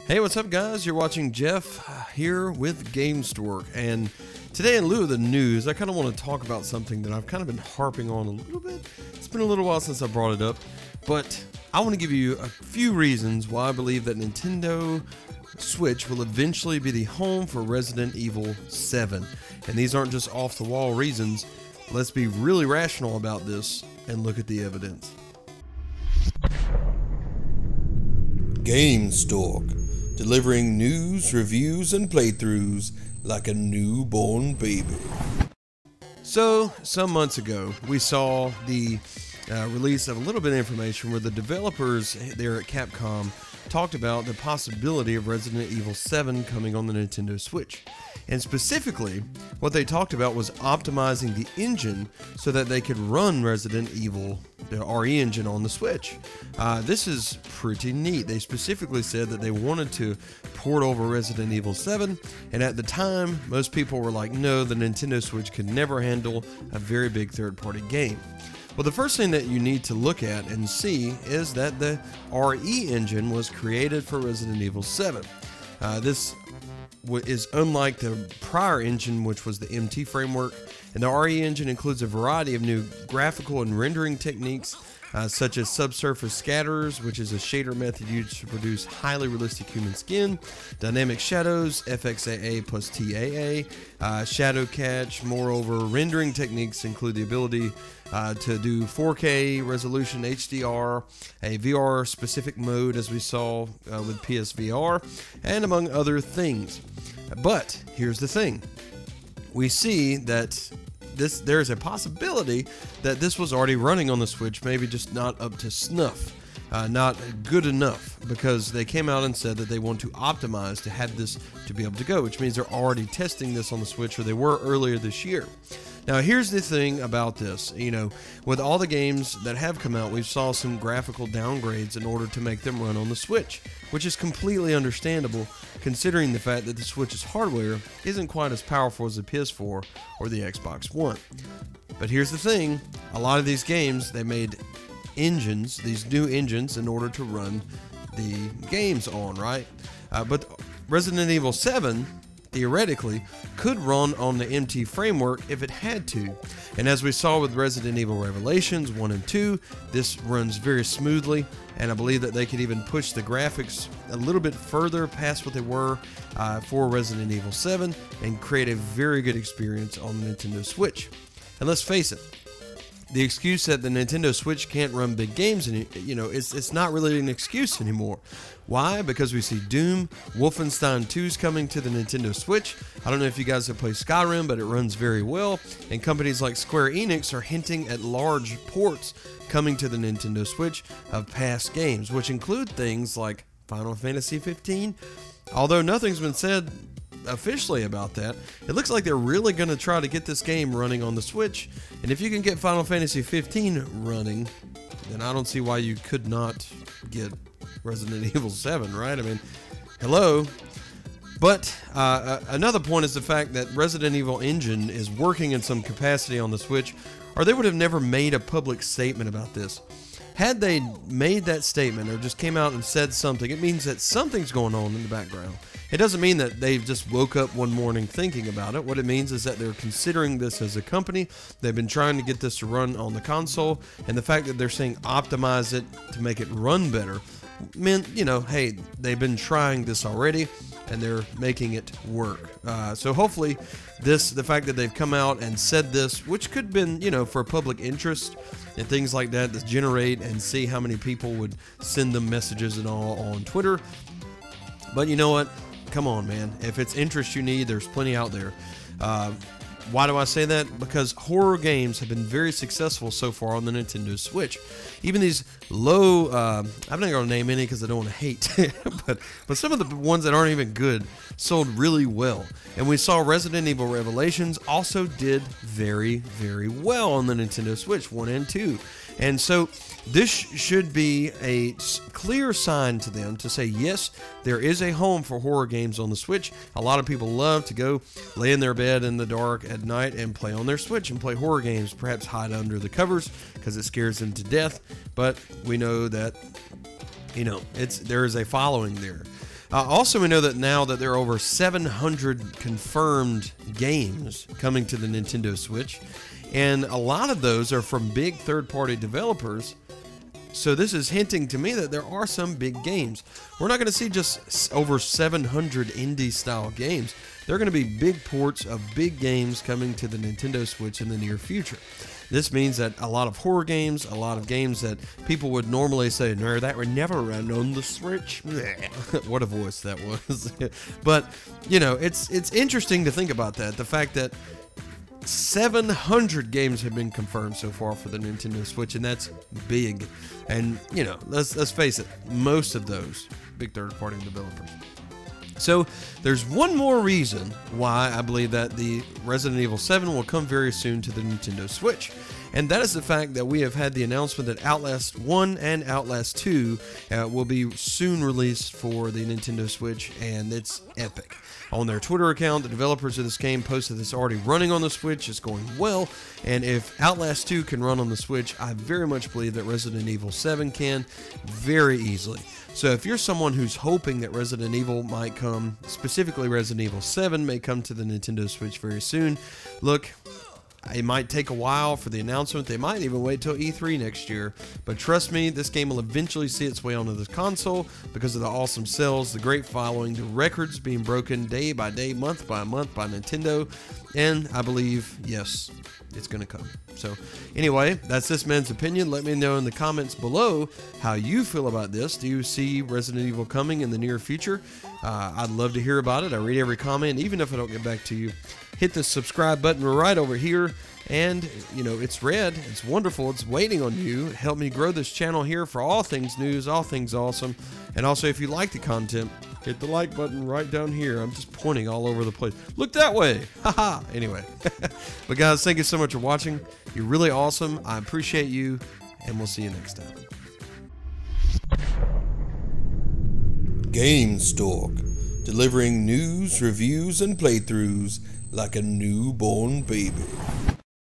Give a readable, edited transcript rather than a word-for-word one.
Hey, what's up, guys? You're watching Jeff here with Gamestork, and today, in lieu of the news, I kind of want to talk about something that I've kind of been harping on a little bit. It's been a little while since I brought it up, but I want to give you a few reasons why I believe that Nintendo Switch will eventually be the home for Resident Evil 7. And these aren't just off-the-wall reasons. Let's be really rational about this and look at the evidence. Gamestork. Delivering news, reviews, and playthroughs like a newborn baby. So, some months ago, we saw the release of a little bit of information where the developers there at Capcom talked about the possibility of Resident Evil 7 coming on the Nintendo Switch. And specifically, what they talked about was optimizing the engine so that they could run Resident Evil, the RE engine, on the Switch. This is pretty neat. They specifically said that they wanted to port over Resident Evil 7, and at the time, most people were like, no, the Nintendo Switch could never handle a very big third-party game. Well, the first thing that you need to look at and see is that the RE engine was created for Resident Evil 7. This is unlike the prior engine, which was the MT framework, and the RE engine includes a variety of new graphical and rendering techniques, such as subsurface scatterers, which is a shader method used to produce highly realistic human skin, dynamic shadows, FXAA plus TAA, shadow catch. Moreover, rendering techniques include the ability to do 4K resolution HDR, a VR specific mode as we saw with PSVR, and among other things. But here's the thing. We see that there's a possibility that this was already running on the Switch, maybe just not up to snuff, not good enough, because they came out and said that they want to optimize to have this to be able to go, which means they're already testing this on the Switch, or they were earlier this year. Now, here's the thing about this. You know, with all the games that have come out, we saw some graphical downgrades in order to make them run on the Switch, which is completely understandable considering the fact that the Switch's hardware isn't quite as powerful as the PS4 or the Xbox One. But here's the thing. A lot of these games, they made engines, these new engines, in order to run the games on, right? But Resident Evil 7, theoretically, could run on the MT framework if it had to. And as we saw with Resident Evil Revelations 1 and 2, this runs very smoothly, and I believe that they could even push the graphics a little bit further past what they were for Resident Evil 7 and create a very good experience on the Nintendo Switch. And let's face it, the excuse that the Nintendo Switch can't run big games, it's not really an excuse anymore. Why? Because we see Doom, Wolfenstein 2's coming to the Nintendo Switch. I don't know if you guys have played Skyrim, but it runs very well. And companies like Square Enix are hinting at large ports coming to the Nintendo Switch of past games, which include things like Final Fantasy 15. Although nothing's been said officially about that, it looks like they're really going to try to get this game running on the Switch. And if you can get Final Fantasy 15 running, then I don't see why you could not get Resident Evil 7, right? I mean, hello. But another point is the fact that Resident Evil engine is working in some capacity on the Switch, or they would have never made a public statement about this. Had they made that statement or just came out and said something, it means that something's going on in the background. It doesn't mean that they've just woke up one morning thinking about it. What it means is that they're considering this as a company. They've been trying to get this to run on the console, and the fact that they're saying optimize it to make it run better meant, hey, they've been trying this already, and they're making it work. So hopefully the fact that they've come out and said this, which could have been, for public interest and things like that, to generate and see how many people would send them messages and all on Twitter. But you know what? Come on, man. If it's interest you need, there's plenty out there. Why do I say that? Because horror games have been very successful so far on the Nintendo Switch. Even these low, I'm not going to name any because I don't want to hate, but some of the ones that aren't even good sold really well. And we saw Resident Evil Revelations also did very, very well on the Nintendo Switch 1 and 2. And so this should be a clear sign to them to say, yes, there is a home for horror games on the Switch. A lot of people love to go lay in their bed in the dark at night and play on their Switch and play horror games, perhaps hide under the covers because it scares them to death. But we know that, there is a following there. Also, we know that now that there are over 700 confirmed games coming to the Nintendo Switch, and a lot of those are from big third-party developers. So this is hinting to me that there are some big games. We're not going to see just over 700 indie-style games. They're going to be big ports of big games coming to the Nintendo Switch in the near future. This means that a lot of horror games, a lot of games that people would normally say, no, that would never run on the Switch. What a voice that was. But, you know, it's interesting to think about that. The fact that 700 games have been confirmed so far for the Nintendo Switch, and that's big. And, you know, let's face it, most of those big third-party developers. So there's one more reason why I believe that the Resident Evil 7 will come very soon to the Nintendo Switch. And that is the fact that we have had the announcement that Outlast 1 and Outlast 2 will be soon released for the Nintendo Switch, and it's epic. On their Twitter account, the developers of this game posted it's already running on the Switch, it's going well, and if Outlast 2 can run on the Switch, I very much believe that Resident Evil 7 can very easily. So if you're someone who's hoping that Resident Evil might come, specifically Resident Evil 7 may come to the Nintendo Switch very soon, look, it might take a while for the announcement. They might even wait till E3 next year. But trust me, this game will eventually see its way onto the console because of the awesome sales, the great following, the records being broken day by day, month by month by Nintendo. And I believe, yes, it's going to come. So anyway, that's this man's opinion. Let me know in the comments below how you feel about this. Do you see Resident Evil coming in the near future? I'd love to hear about it. I read every comment, even if I don't get back to you. Hit the subscribe button right over here, and you know, it's red, it's wonderful, it's waiting on you. Help me grow this channel here for all things news, all things awesome. And also, if you like the content, hit the like button right down here. I'm just pointing all over the place. Look that way. Haha. Anyway, but guys, thank you so much for watching. You're really awesome. I appreciate you, and we'll see you next time. Gamestork, delivering news, reviews, and playthroughs like a newborn baby.